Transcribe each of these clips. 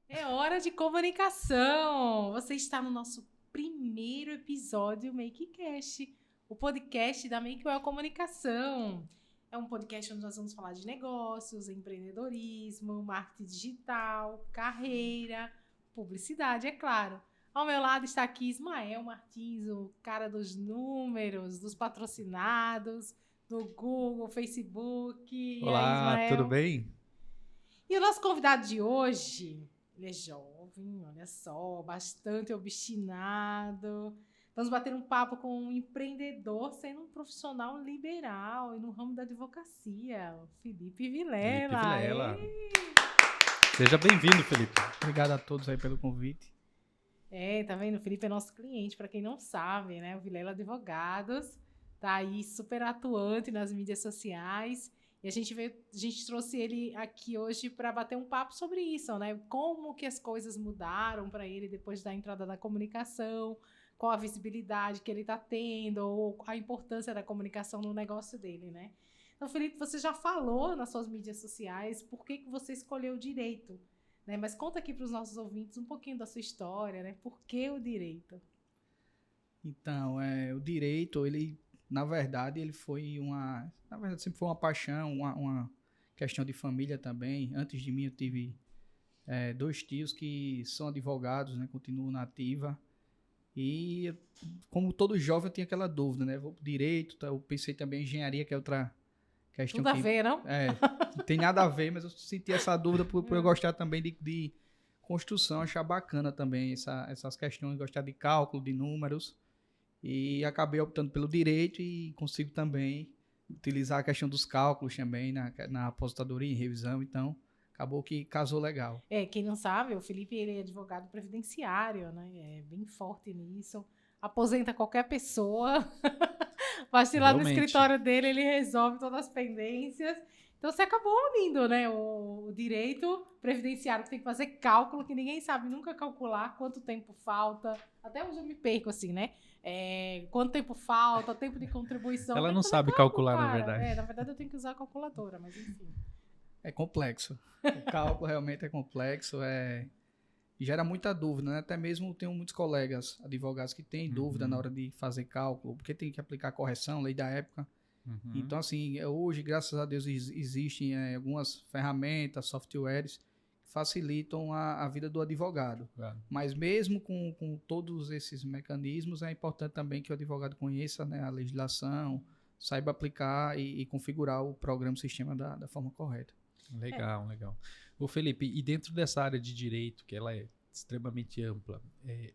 É hora de comunicação! Você está no nosso primeiro episódio MakeCast, o podcast da Makewell Comunicação. É um podcast onde nós vamos falar de negócios, empreendedorismo, marketing digital, carreira, publicidade, é claro. Ao meu lado está aqui Ismael Martins, o cara dos números, dos patrocinados, do Google, Facebook. Olá, e aí, Ismael? tudo bem? E o nosso convidado de hoje, ele é jovem, olha só, bastante obstinado. Vamos bater um papo com um empreendedor, sendo um profissional liberal e no ramo da advocacia, o Felipe Vilela. Felipe Vilela. Seja bem-vindo, Felipe. Obrigado a todos aí pelo convite. Tá vendo? O Felipe é nosso cliente, para quem não sabe, né? O Vilela Advogados tá aí super atuante nas mídias sociais. E a gente trouxe ele aqui hoje para bater um papo sobre isso, né? Como que as coisas mudaram para ele depois da entrada da comunicação, qual a visibilidade que ele está tendo, ou a importância da comunicação no negócio dele, né? Então, Felipe, você já falou nas suas mídias sociais por que você escolheu o direito, né? Mas conta aqui para os nossos ouvintes um pouquinho da sua história, né? Por que o direito? Então, o direito, ele, na verdade, sempre foi uma paixão, uma questão de família também. Antes de mim, eu tive 2 tios que são advogados, né? Continuam na ativa. E, como todo jovem, eu tinha aquela dúvida, né? Vou pro direito, tá? Eu pensei também em engenharia, que é outra questão. Tudo a ver, não? Não tem nada a ver, mas eu senti essa dúvida por eu gostar também de construção, achar bacana também essas questões, gostar de cálculo, de números. E acabei optando pelo direito e consigo também utilizar a questão dos cálculos também na aposentadoria e revisão, então acabou que casou legal. Quem não sabe, o Felipe ele é advogado previdenciário, né? É bem forte nisso. Aposenta qualquer pessoa. Basta ir lá no escritório dele, ele resolve todas as pendências. Então você acabou unindo, né? O direito previdenciário, que tem que fazer cálculo, que ninguém sabe nunca calcular quanto tempo falta. Até hoje eu me perco, assim, né? Quanto tempo falta, tempo de contribuição. Ela não sabe calcular, na verdade. Na verdade eu tenho que usar a calculadora, mas enfim. É complexo. O cálculo realmente é complexo, gera muita dúvida, né? Até mesmo tenho muitos colegas advogados que têm dúvida na hora de fazer cálculo, porque tem que aplicar correção, lei da época. Então, assim, hoje, graças a Deus, existem algumas ferramentas, softwares que facilitam a vida do advogado. Claro. Mas mesmo com todos esses mecanismos, é importante também que o advogado conheça, né, a legislação, saiba aplicar e configurar o programa, o sistema da forma correta. Legal. Ô Felipe, e dentro dessa área de direito, que ela é extremamente ampla,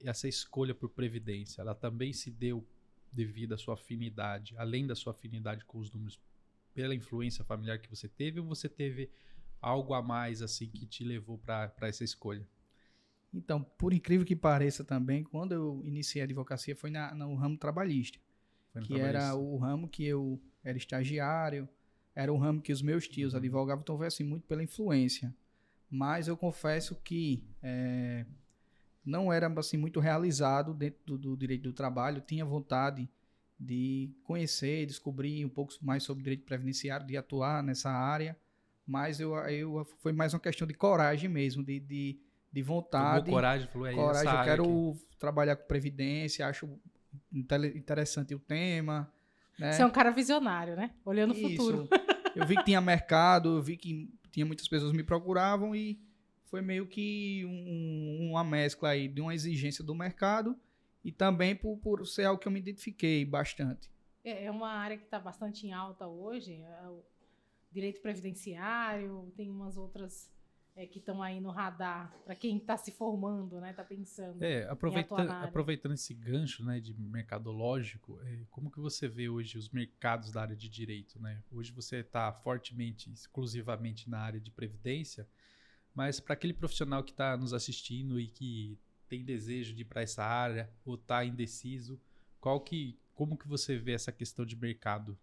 essa escolha por previdência, ela também se deu devido à sua afinidade, além da sua afinidade com os números, pela influência familiar que você teve, ou você teve algo a mais assim que te levou para essa escolha? Então, por incrível que pareça também, quando eu iniciei a advocacia foi no ramo trabalhista, era o ramo que eu era estagiário, era o ramo que os meus tios advogavam, então foi assim, muito pela influência. Mas eu confesso que não era assim, muito realizado dentro do direito do trabalho, tinha vontade de conhecer, descobrir um pouco mais sobre direito previdenciário, de atuar nessa área, mas foi mais uma questão de coragem mesmo, de vontade. Tomou coragem, falou, coragem, eu quero trabalhar com previdência, acho interessante o tema. Né? Você é um cara visionário, né? Olhando o futuro. Eu vi que tinha mercado, eu vi que tinha muitas pessoas que me procuravam e foi meio que uma mescla aí de uma exigência do mercado e também por ser algo que eu me identifiquei bastante. É uma área que está bastante em alta hoje, o direito previdenciário, tem umas outras que estão aí no radar, para quem está se formando, né, está pensando. Aproveitando esse gancho, né, de mercadológico, como que você vê hoje os mercados da área de direito, né? Hoje você está fortemente, exclusivamente na área de previdência, mas para aquele profissional que está nos assistindo e que tem desejo de ir para essa área ou está indeciso, como que você vê essa questão de mercado?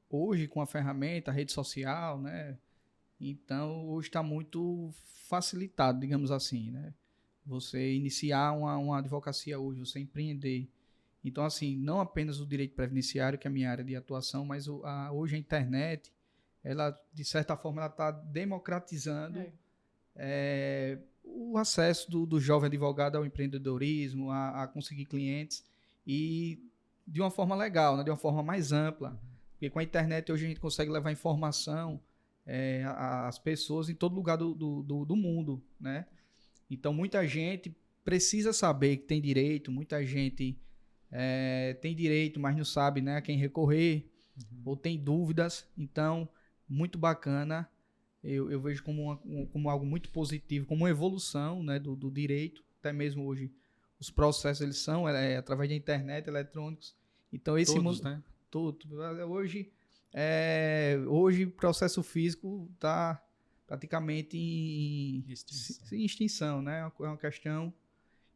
Hoje com a ferramenta, a rede social, né? Então, hoje está muito facilitado, digamos assim, né? Você iniciar uma advocacia hoje, você empreender Então, assim, não apenas o direito previdenciário, que é a minha área de atuação, mas hoje a internet, ela, de certa forma, ela está democratizando o acesso do jovem advogado ao empreendedorismo, a conseguir clientes, e de uma forma legal, né? De uma forma mais ampla. Porque com a internet hoje a gente consegue levar informação às pessoas em todo lugar do mundo, né? Então, muita gente precisa saber que tem direito, muita gente tem direito, mas não sabe, né, a quem recorrer, ou tem dúvidas. Então, muito bacana. Eu vejo como algo muito positivo, como uma evolução, né, do direito. Até mesmo hoje, os processos eles são através da internet, eletrônicos. Então, esse todos, mundo... né? Tudo. Hoje o processo físico está praticamente em extinção, né? É uma questão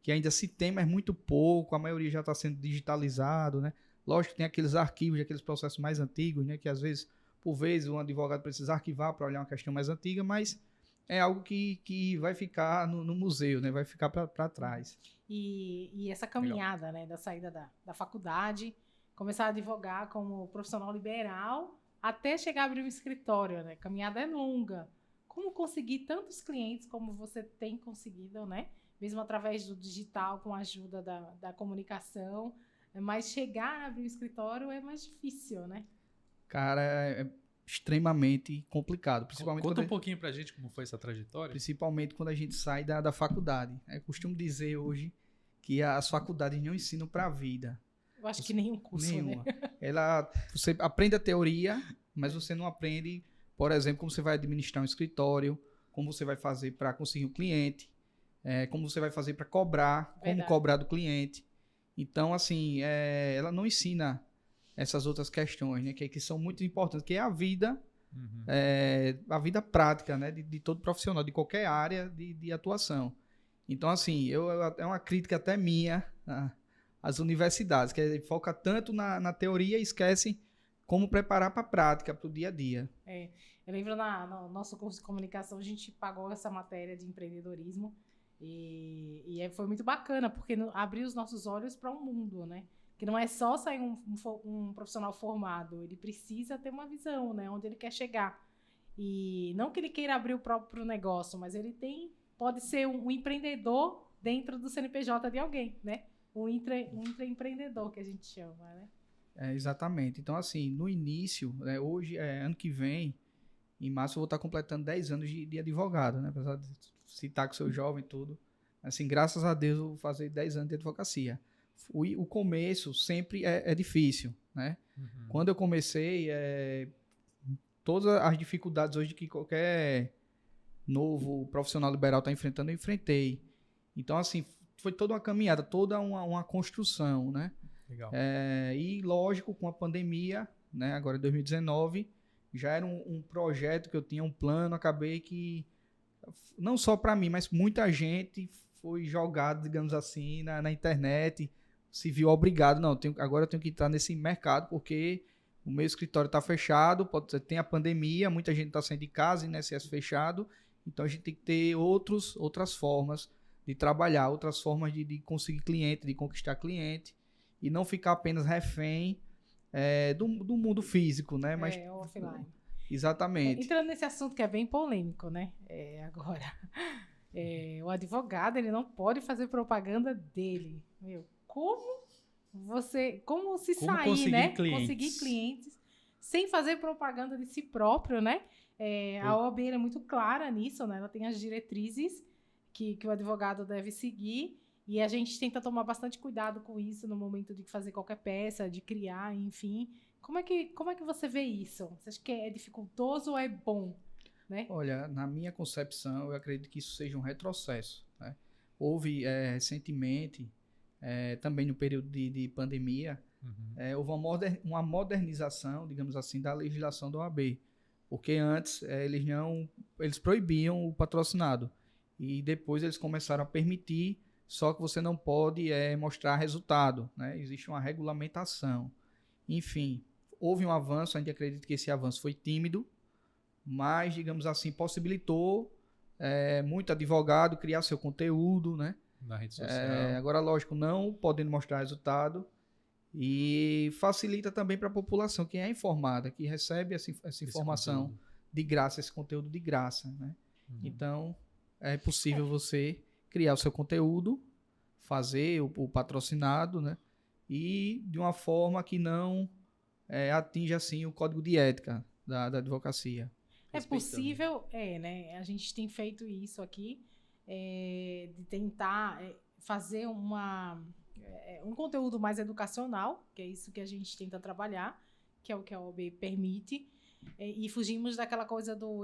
que ainda se tem, mas muito pouco. A maioria já está sendo digitalizado, né? Lógico que tem aqueles arquivos, aqueles processos mais antigos, né? Que às vezes, por vezes, um advogado precisa arquivar para olhar uma questão mais antiga, mas é algo que vai ficar no museu, né? Vai ficar para trás. E essa caminhada, né? Da saída da faculdade, começar a advogar como profissional liberal, até chegar a abrir um escritório, né? A caminhada é longa. Como conseguir tantos clientes como você tem conseguido, né? Mesmo através do digital, com a ajuda da comunicação. Mas chegar a abrir um escritório é mais difícil, né? Cara, é extremamente complicado. Conta um pouquinho pra gente como foi essa trajetória. Principalmente quando a gente sai da faculdade. Eu costumo dizer hoje que as faculdades não ensinam para a vida. Eu acho que nenhum curso, nenhuma. Né? Você aprende a teoria, mas você não aprende, por exemplo, como você vai administrar um escritório, como você vai fazer para conseguir um cliente, como você vai fazer para cobrar, como cobrar do cliente. Então, assim, ela não ensina essas outras questões, né, que são muito importantes, que é a vida, a vida prática, né, de todo profissional, de qualquer área de atuação. Então, assim, é uma crítica até minha às universidades, que foca tanto na teoria e esquecem como preparar para a prática, para o dia a dia. Eu lembro no nosso curso de comunicação, a gente pagou essa matéria de empreendedorismo e foi muito bacana, porque abriu os nossos olhos para um mundo, né? Que não é só sair um profissional formado, ele precisa ter uma visão, né? Onde ele quer chegar. E não que ele queira abrir o próprio negócio, mas ele pode ser um empreendedor dentro do CNPJ de alguém, né? Um intraempreendedor, que a gente chama, né? Exatamente. Então, assim, no início, né, hoje, ano que vem, em março, eu vou estar completando 10 anos de advogado, né? Apesar de citar que sou jovem e tudo. Assim, graças a Deus, eu vou fazer 10 anos de advocacia. O começo sempre é difícil, né? Quando eu comecei, todas as dificuldades hoje que qualquer novo profissional liberal está enfrentando, eu enfrentei. Então, assim, foi toda uma caminhada, toda uma construção, né? Legal. E, lógico, com a pandemia, né, agora em 2019, já era um projeto que eu tinha, um plano, acabei que, não só para mim, mas muita gente foi jogada, digamos assim, na internet, se viu obrigado, não, agora eu tenho que entrar nesse mercado, porque o meu escritório está fechado, tem a pandemia, muita gente está saindo de casa, INSS fechado, então a gente tem que ter outras formas de trabalhar, outras formas de conseguir cliente, de conquistar cliente, e não ficar apenas refém do mundo físico, né? Mas, offline. Exatamente. Entrando nesse assunto que é bem polêmico, né? Agora, o advogado, ele não pode fazer propaganda dele. Como se sair, né? Conseguir clientes sem fazer propaganda de si próprio, né? A OAB é muito clara nisso, né? Ela tem as diretrizes que o advogado deve seguir. E a gente tenta tomar bastante cuidado com isso no momento de fazer qualquer peça, de criar, enfim. Como é que você vê isso? Você acha que é dificultoso ou é bom? Né? Olha, na minha concepção, eu acredito que isso seja um retrocesso. Né? Houve recentemente, também no período de pandemia, houve uma modernização, digamos assim, da legislação da OAB. Porque antes eles proibiam o patrocinado. E depois eles começaram a permitir, só que você não pode mostrar resultado, né? Existe uma regulamentação. Enfim, houve um avanço, a gente acredita que esse avanço foi tímido, mas, digamos assim, possibilitou muito advogado criar seu conteúdo, né? Na rede social. Agora, lógico, não podendo mostrar resultado, E facilita também para a população que é informada, que recebe essa informação de graça, esse conteúdo de graça, né? Então, é possível você criar o seu conteúdo, fazer o patrocinado, né? E de uma forma que não atinja assim o código de ética da advocacia. É possível, né? A gente tem feito isso aqui, de tentar fazer um conteúdo mais educacional, que é isso que a gente tenta trabalhar, que é o que a OAB permite, e fugimos daquela coisa do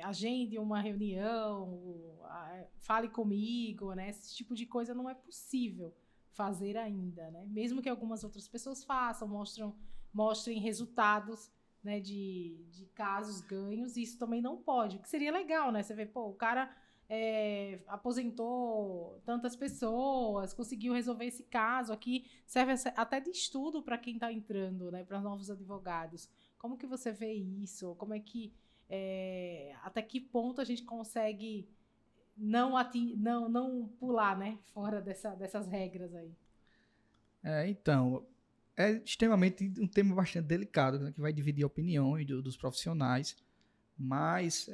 agende uma reunião, fale comigo, né? Esse tipo de coisa não é possível fazer ainda, né? Mesmo que algumas outras pessoas façam, mostrem resultados, né, de casos ganhos, isso também não pode, o que seria legal, né? Você vê, o cara aposentou tantas pessoas, conseguiu resolver esse caso aqui, serve até de estudo para quem está entrando, né, para novos advogados. Como que você vê isso? Como é que até que ponto a gente consegue não pular, né, fora dessas regras aí? Então, é extremamente um tema bastante delicado, né, que vai dividir opiniões dos profissionais, mas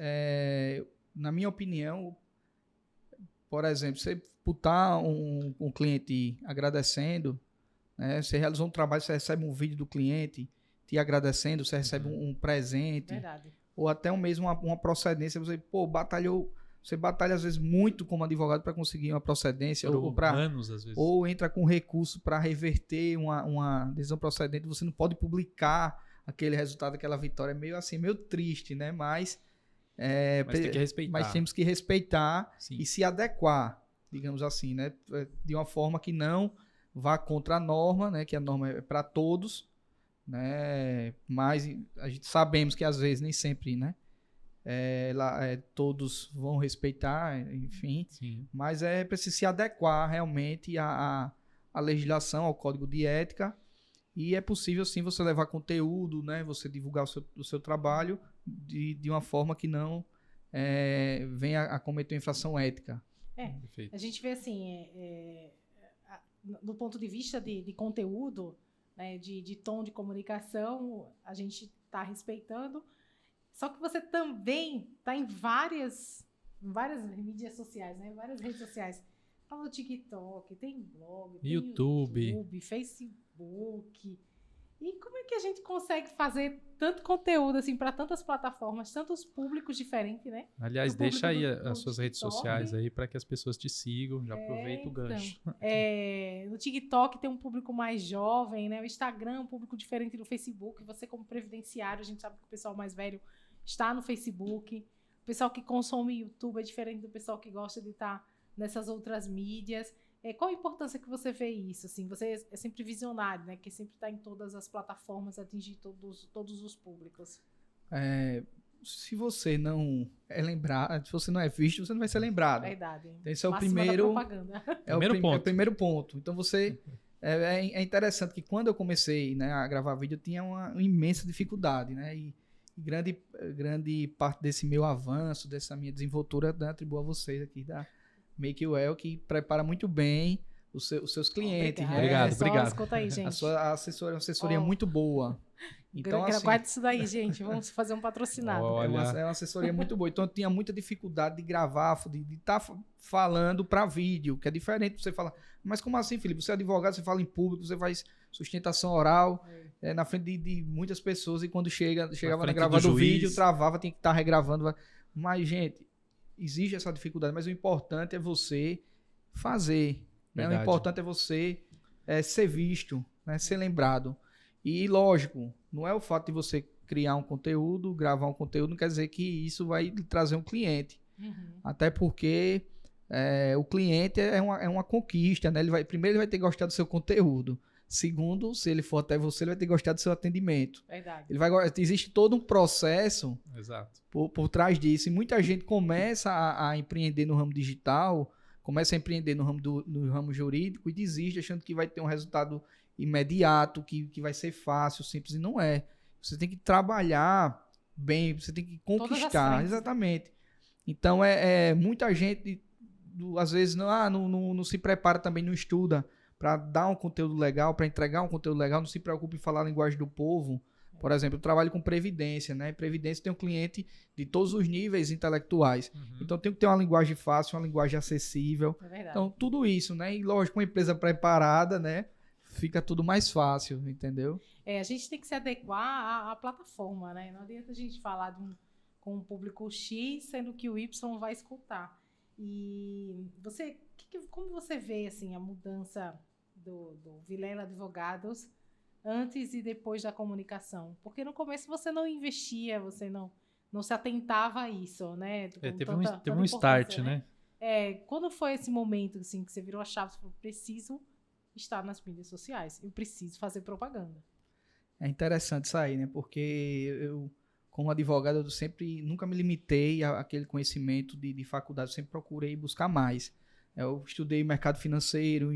na minha opinião, por exemplo, você botar um cliente agradecendo, né, você realizou um trabalho, você recebe um vídeo do cliente te agradecendo, você recebe um presente. Verdade. Ou até mesmo uma procedência, você você batalha às vezes muito como advogado para conseguir uma procedência, anos, às vezes. Ou entra com recurso para reverter uma decisão procedente, você não pode publicar aquele resultado, aquela vitória, é meio assim, meio triste, né? Mas tem que respeitar. Mas temos que respeitar. Sim. E se adequar, digamos assim, né? De uma forma que não vá contra a norma, né? Que a norma é para todos, né? Mas a gente sabemos que às vezes nem sempre, né? Todos vão respeitar, enfim. Sim. Mas é preciso se adequar realmente à legislação, ao código de ética. E é possível sim você levar conteúdo, né? Você divulgar o seu trabalho de uma forma que não venha a cometer uma infração ética. A gente vê assim, do ponto de vista de conteúdo, né, de tom de comunicação, a gente está respeitando. Só que você também está em várias mídias sociais, né? Várias redes sociais. Tá no TikTok, tem blog, tem YouTube, Facebook. E como é que a gente consegue fazer tanto conteúdo assim para tantas plataformas, tantos públicos diferentes, né? Aliás, deixa aí as suas redes sociais aí para que as pessoas te sigam. Já aproveita o gancho. No TikTok tem um público mais jovem, né? O Instagram é um público diferente do Facebook. Você como previdenciário, a gente sabe que o pessoal mais velho está no Facebook. O pessoal que consome YouTube é diferente do pessoal que gosta de estar nessas outras mídias. Qual a importância que você vê isso? Assim, você é sempre visionário, né? Que sempre está em todas as plataformas, atingir todos os públicos. Se você não é lembrado, se você não é visto, você não vai ser lembrado. Verdade. Então, esse é o primeiro ponto. É o primeiro ponto. Então, você... É interessante que quando eu comecei, né, a gravar vídeo, eu tinha uma imensa dificuldade, né? E grande parte desse meu avanço, dessa minha desenvoltura, né, atribuo a vocês aqui da Make Well, que prepara muito bem os seus clientes. Obrigado. Escuta aí, gente. A sua assessoria é muito boa. Então, assim, guarda isso daí, gente. Vamos fazer um patrocinado. É uma assessoria muito boa. Então, eu tinha muita dificuldade de gravar, de estar falando para vídeo, que é diferente. Você fala, mas como assim, Felipe? Você é advogado, você fala em público, você faz sustentação oral na frente de muitas pessoas, e quando chegava na gravada do vídeo, travava, tinha que estar regravando. Mas, gente, existe essa dificuldade, mas o importante é você fazer. Né? O importante é você ser visto, né? Ser lembrado. E, lógico, não é o fato de você criar um conteúdo, gravar um conteúdo, não quer dizer que isso vai lhe trazer um cliente. Uhum. Até porque o cliente é uma conquista, né? Primeiro, ele vai ter que gostar do seu conteúdo. Segundo, se ele for até você, ele vai ter que gostar do seu atendimento. Verdade. Existe todo um processo por trás disso. E muita gente começa a empreender no ramo digital, começa a empreender no ramo jurídico e desiste, achando que vai ter um resultado imediato, que vai ser fácil, simples, e não é. Você tem que trabalhar bem, você tem que conquistar. Exatamente. Então, muita gente, às vezes, não se prepara também, não estuda para dar um conteúdo legal, para entregar um conteúdo legal, não se preocupe em falar a linguagem do povo. Por exemplo, eu trabalho com previdência, né? Previdência tem um cliente de todos os níveis intelectuais. Então, tem que ter uma linguagem fácil, uma linguagem acessível. É verdade. Então, tudo isso, né? E, lógico, uma empresa preparada, né? Fica tudo mais fácil, entendeu? A gente tem que se adequar à plataforma, né? Não adianta a gente falar com um público X, sendo que o Y vai escutar. E como você vê, assim, a mudança do Vilela Advogados antes e depois da comunicação? Porque no começo você não investia, você não se atentava a isso, né? Teve um start, né? Quando foi esse momento assim, que você virou a chave, você falou, preciso estar nas mídias sociais, eu preciso fazer propaganda? É interessante isso aí, né? Porque eu, como advogado, eu sempre, nunca me limitei àquele conhecimento de faculdade, eu sempre procurei buscar mais. Eu estudei mercado financeiro,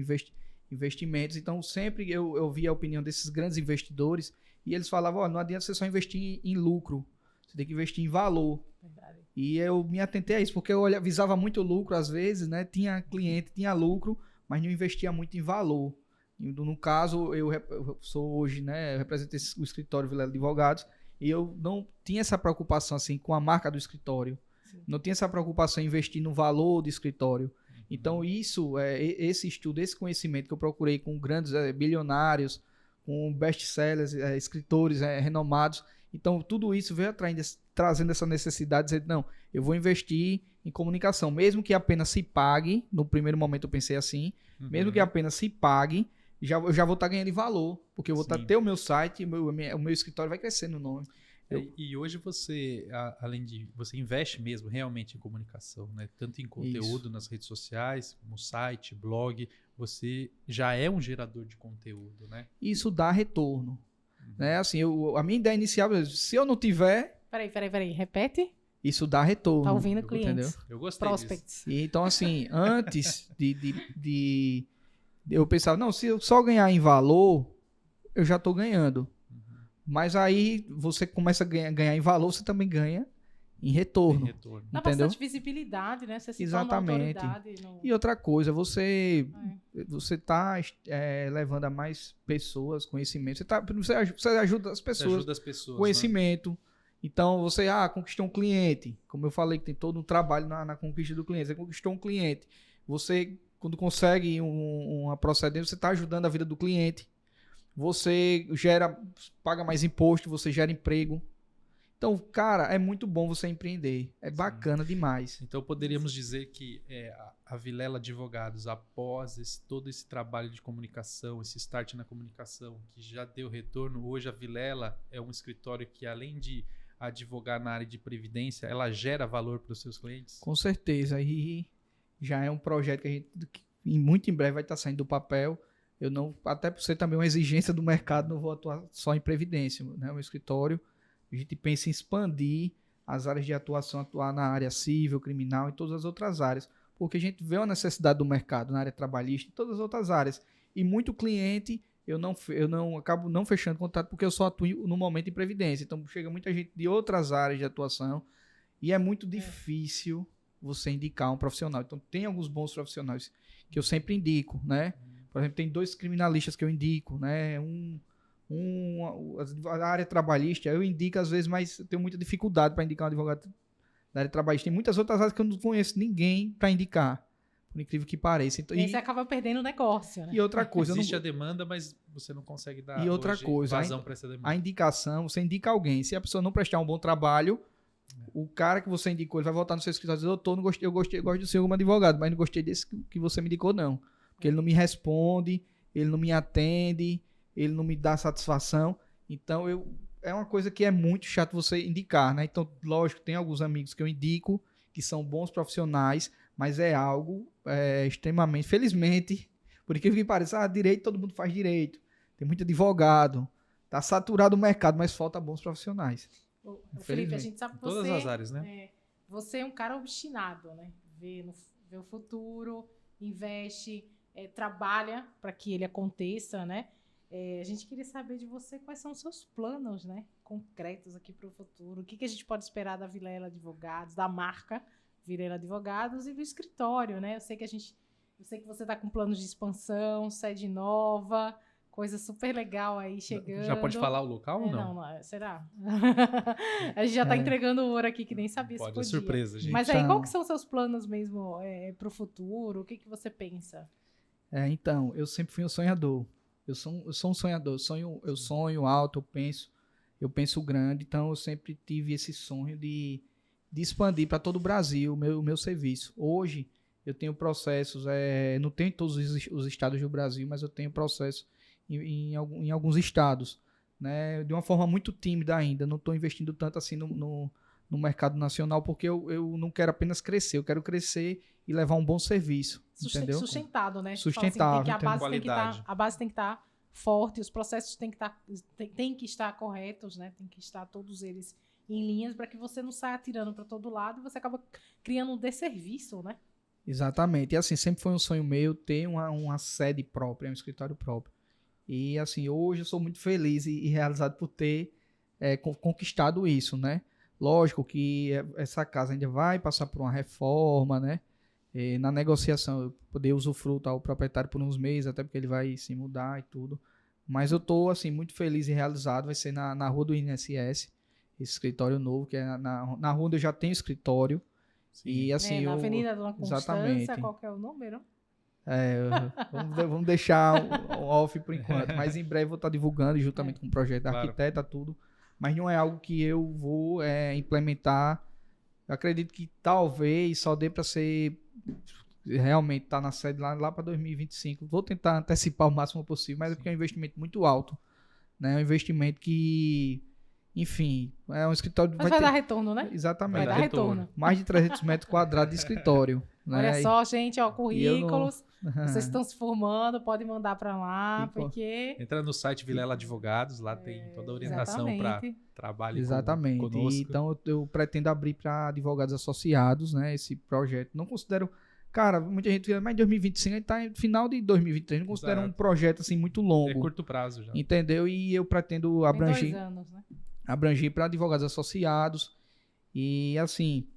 investimentos, então sempre eu via a opinião desses grandes investidores e eles falavam, não adianta você só investir em lucro, você tem que investir em valor. Verdade. E eu me atentei a isso, porque eu visava muito lucro às vezes, né? Tinha cliente, tinha lucro, mas não investia muito em valor. E, no caso, eu sou hoje, né? Eu represento o escritório Vilela Advogados e eu não tinha essa preocupação assim com a marca do escritório. Sim. Não tinha essa preocupação em investir no valor do escritório. Então, esse estudo, esse conhecimento que eu procurei com grandes bilionários, com best-sellers, escritores renomados. Então, tudo isso veio trazendo essa necessidade de dizer, não, eu vou investir em comunicação, mesmo que apenas se pague, no primeiro momento eu pensei assim, mesmo que apenas se pague, eu já vou estar ganhando em valor, porque eu vou ter o meu site, o meu escritório vai crescer no nome. E hoje você, além de... Você investe mesmo realmente em comunicação, né? Tanto em conteúdo nas redes sociais, como site, blog. Você já é um gerador de conteúdo, né? Isso dá retorno. Né? Assim, a minha ideia inicial, se eu não tiver... Peraí, repete. Isso dá retorno. Tá ouvindo clientes. Entendeu? Eu gostei prospects. E, então, assim, antes eu pensava, não, se eu só ganhar em valor, eu já estou ganhando. Mas aí você começa a ganhar em valor, você também ganha em retorno. Dá bastante visibilidade, né? Você se Exatamente. torna autoridade. E outra coisa, você está levando a mais pessoas conhecimento. Você ajuda as pessoas. Você ajuda as pessoas. Conhecimento. Né? Então, você conquistou um cliente. Como eu falei, que tem todo um trabalho na conquista do cliente. Você conquistou um cliente. Você, quando consegue uma procedência, você está ajudando a vida do cliente. Você paga mais imposto, você gera emprego. Então, cara, é muito bom você empreender. É bacana demais. Então, poderíamos dizer que a Vilela Advogados, após todo esse trabalho de comunicação, esse start na comunicação, que já deu retorno, hoje a Vilela é um escritório que, além de advogar na área de previdência, ela gera valor para os seus clientes? Com certeza. E já é um projeto que a gente, muito em breve, vai estar saindo do papel. Eu não, até por ser também uma exigência do mercado, não vou atuar só em previdência, né? O escritório, a gente pensa em expandir as áreas de atuação, atuar na área civil, criminal e todas as outras áreas, porque a gente vê uma necessidade do mercado na área trabalhista e todas as outras áreas. E muito cliente, eu não acabo não fechando contrato porque eu só atuo no momento em previdência. Então chega muita gente de outras áreas de atuação e é muito difícil você indicar um profissional. Então tem alguns bons profissionais que eu sempre indico, né? Por exemplo, tem 2 criminalistas que eu indico, né? A área trabalhista, eu indico às vezes, mas eu tenho muita dificuldade para indicar um advogado da área trabalhista. Tem muitas outras áreas que eu não conheço ninguém para indicar, por incrível que pareça. Então, e você acaba perdendo o negócio, né? E outra coisa... Existe a demanda, mas você não consegue dar vazão para essa demanda. A indicação, você indica alguém. Se a pessoa não prestar um bom trabalho, o cara que você indicou, ele vai voltar no seu escritório e dizer, doutor, eu gosto do senhor como advogado, mas não gostei desse que você me indicou, não. Porque ele não me responde, ele não me atende, ele não me dá satisfação. Então, é uma coisa que é muito chato você indicar, né? Então, lógico, tem alguns amigos que eu indico, que são bons profissionais, mas é algo extremamente... Felizmente, por incrível que pareça, direito, todo mundo faz direito. Tem muito advogado. Está saturado o mercado, mas falta bons profissionais. Felipe, a gente sabe que todas as áreas, né? Você é um cara obstinado, né? Vê o futuro, investe... trabalha para que ele aconteça, né? A gente queria saber de você quais são os seus planos, né? Concretos aqui para o futuro. O que a gente pode esperar da Vilela Advogados, da marca Vilela Advogados e do escritório, né? Eu sei que a gente Eu sei que você está com planos de expansão, sede nova, coisa super legal aí chegando. Já pode falar o local ou não? Não, será? A gente já está entregando ouro aqui, que nem sabia se podia. Pode, é surpresa, gente. Mas aí, qual que são os seus planos mesmo para o futuro? O que você pensa? Então, eu sempre fui um sonhador. Eu sou um sonhador. Eu sonho alto, eu penso grande. Então, eu sempre tive esse sonho de expandir para todo o Brasil o meu serviço. Hoje, eu tenho processos, não tenho em todos os estados do Brasil, mas eu tenho processos em alguns estados, né? De uma forma muito tímida ainda. Não estou investindo tanto assim no mercado nacional, porque eu não quero apenas crescer, eu quero crescer e levar um bom serviço. Entendeu? Sustentado, né? Sustentável. Assim, a base tem que estar forte, os processos têm que estar corretos, né? Tem que estar todos eles em linhas para que você não saia atirando para todo lado e você acaba criando um desserviço, né? Exatamente. E assim, sempre foi um sonho meu ter uma sede própria, um escritório próprio. E assim, hoje eu sou muito feliz e realizado por ter conquistado isso, né? Lógico que essa casa ainda vai passar por uma reforma, né? E na negociação, eu poder usufrutar o proprietário por uns meses, até porque ele vai se mudar e tudo. Mas eu tô, assim, muito feliz e realizado. Vai ser na rua do INSS, esse escritório novo, que é na rua onde eu já tenho escritório. Sim. E assim, na Avenida Dona Constância, qual que é o número? Vamos deixar o off por enquanto. Mas em breve eu vou estar divulgando, juntamente com o projeto da arquiteta, tudo. Mas não é algo que eu vou implementar. Eu acredito que talvez só dê para ser realmente estar na sede lá para 2025. Vou tentar antecipar o máximo possível, mas é porque é um investimento muito alto, né? É um investimento que, enfim, é um escritório... Mas vai dar retorno, né? Exatamente. Vai dar retorno. Mais de 300 metros quadrados de escritório. Né? Olha só, gente, currículos. Vocês estão se formando, podem mandar para lá, porque... Entra no site Vilela Advogados, lá tem toda a orientação para trabalho conosco. Então, eu pretendo abrir para advogados associados, né, esse projeto. Não considero... Cara, muita gente fala, mas em 2025 a gente tá no final de 2023, não considero um projeto assim muito longo. É curto prazo já. Entendeu? E eu pretendo abranger... 2 anos, né? Abranger para advogados associados. E, assim...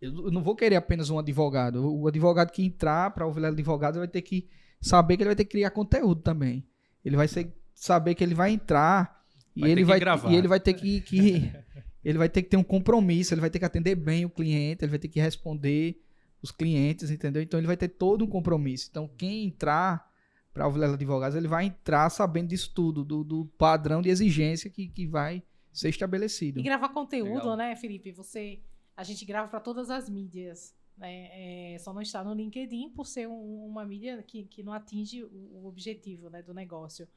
Eu não vou querer apenas um advogado. O advogado que entrar para o Vilela Advogados vai ter que saber que ele vai ter que criar conteúdo também. Ele vai saber que ele vai entrar e ele vai ter que ele vai ter que ter um compromisso, ele vai ter que atender bem o cliente, ele vai ter que responder os clientes, entendeu? Então ele vai ter todo um compromisso. Então quem entrar para o Vilela Advogados, ele vai entrar sabendo disso tudo, do padrão de exigência que vai ser estabelecido. E gravar conteúdo, legal, né, Felipe? A gente grava para todas as mídias, né? Só não está no LinkedIn por ser uma mídia que não atinge o objetivo, né, do negócio.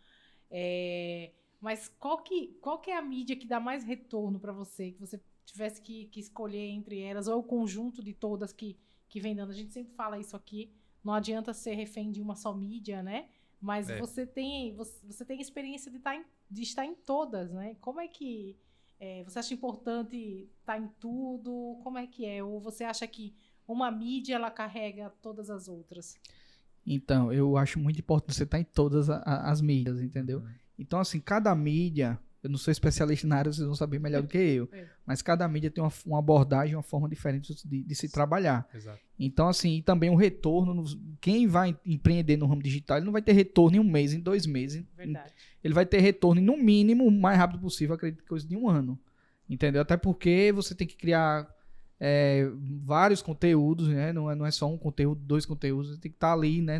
Mas qual que é a mídia que dá mais retorno para você, que você tivesse que escolher entre elas, ou o conjunto de todas que vem dando? A gente sempre fala isso aqui, não adianta ser refém de uma só mídia, né? Mas você tem experiência de estar em todas, né? Como é que... você acha importante estar em tudo? Como é que é? Ou você acha que uma mídia ela carrega todas as outras? Então, eu acho muito importante você estar em todas as mídias, entendeu? Então, assim, cada mídia, eu não sou especialista na área, vocês vão saber melhor do que eu, mas cada mídia tem uma abordagem, uma forma diferente de se trabalhar. Exato. Então, assim, e também o retorno, quem vai empreender no ramo digital, ele não vai ter retorno em 1 mês, em 2 meses. Verdade. Ele vai ter retorno, no mínimo, o mais rápido possível, acredito que coisa de 1 ano. Entendeu? Até porque você tem que criar vários conteúdos, né? Não é só um conteúdo, 2 conteúdos, você tem que estar ali, né?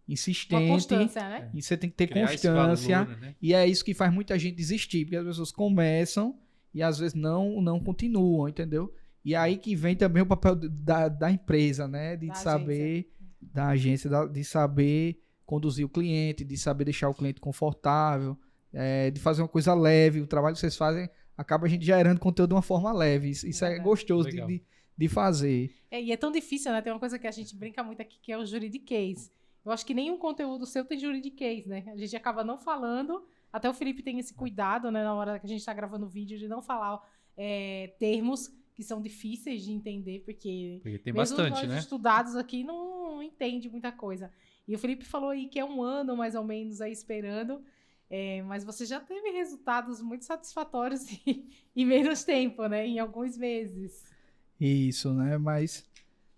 Insistente. Uma constância, né? E você tem que ter constância. Valor, né? E é isso que faz muita gente desistir, porque as pessoas começam e às vezes não continuam, entendeu? E aí que vem também o papel da empresa, né? Da agência, de saber conduzir o cliente, de saber deixar o cliente confortável, de fazer uma coisa leve. O trabalho que vocês fazem acaba a gente gerando conteúdo de uma forma leve. Isso é gostoso de fazer. E é tão difícil, né? Tem uma coisa que a gente brinca muito aqui, que é o juridiquês. Eu acho que nenhum conteúdo seu tem juridiquês, né? A gente acaba não falando. Até o Felipe tem esse cuidado, né? Na hora que a gente está gravando o vídeo, de não falar termos que são difíceis de entender, porque tem mesmo bastante, nós estudados aqui não entende muita coisa. E o Felipe falou aí que é 1 ano, mais ou menos, aí esperando. Mas você já teve resultados muito satisfatórios em menos tempo, né? Em alguns meses. Isso, né? Mas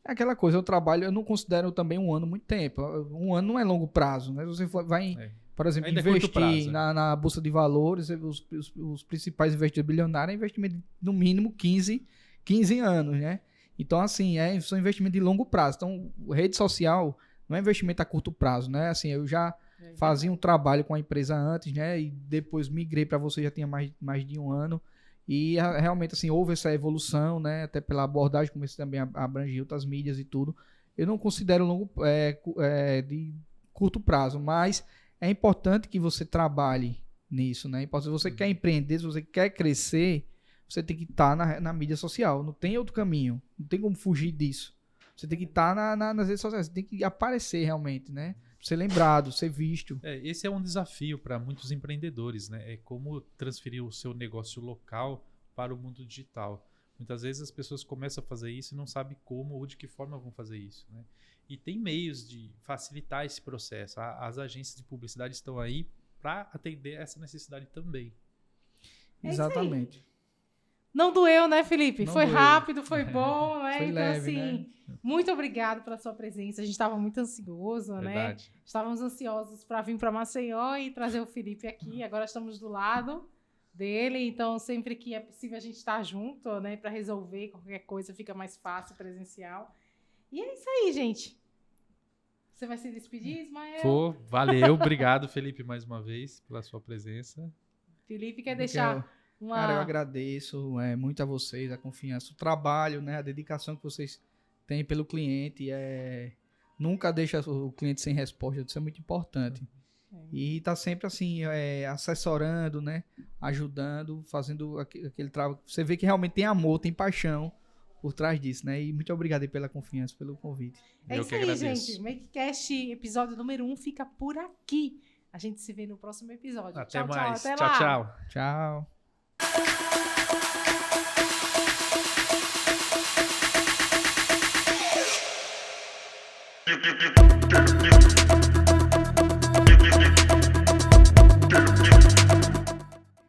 É aquela coisa, eu não considero também um ano muito tempo. Um ano não é longo prazo, né? Você vai, por exemplo, ainda investir na Bolsa de Valores, os principais investidores bilionários, é investimento de, no mínimo 15 anos, né? Então, assim, são investimentos de longo prazo. Então, rede social não é investimento a curto prazo, né? Assim, eu já fazia um trabalho com a empresa antes, né? E depois migrei para você, já tinha mais de um ano. E realmente, assim, houve essa evolução, né? Até pela abordagem, como isso também abrange outras mídias e tudo. Eu não considero de curto prazo, mas é importante que você trabalhe nisso, né? Se você quer empreender, se você quer crescer, você tem que estar na mídia social. Não tem outro caminho. Não tem como fugir disso. Você tem que estar nas redes sociais. Você tem que aparecer realmente, né? Ser lembrado, ser visto. Esse é um desafio para muitos empreendedores, né? É como transferir o seu negócio local para o mundo digital. Muitas vezes as pessoas começam a fazer isso e não sabem como ou de que forma vão fazer isso, né? E tem meios de facilitar esse processo. As agências de publicidade estão aí para atender essa necessidade também. Exatamente. Não doeu, né, Felipe? Não foi doeu. Rápido, foi bom, né? Foi então, leve, assim, né? muito obrigado pela sua presença. A gente estava muito ansioso, Verdade. né? Estávamos ansiosos para vir para Maceió e trazer o Felipe aqui. Agora estamos do lado dele, então sempre que é possível a gente estar junto, né? Para resolver qualquer coisa, fica mais fácil presencial. E é isso aí, gente. Você vai se despedir, Ismael? Valeu, obrigado, Felipe, mais uma vez, pela sua presença. Felipe quer deixar uma... Cara, eu agradeço muito a vocês, a confiança, o trabalho, né, a dedicação que vocês têm pelo cliente. Nunca deixa o cliente sem resposta, isso é muito importante. E tá sempre assim, assessorando, né, ajudando, fazendo aquele trabalho. Você vê que realmente tem amor, tem paixão por trás disso, né? E muito obrigado aí pela confiança, pelo convite. É isso aí, gente. O MakeCast episódio número 1 fica por aqui. A gente se vê no próximo episódio. Até tchau, mais. Tchau, até lá. Tchau. Tchau. Tchau.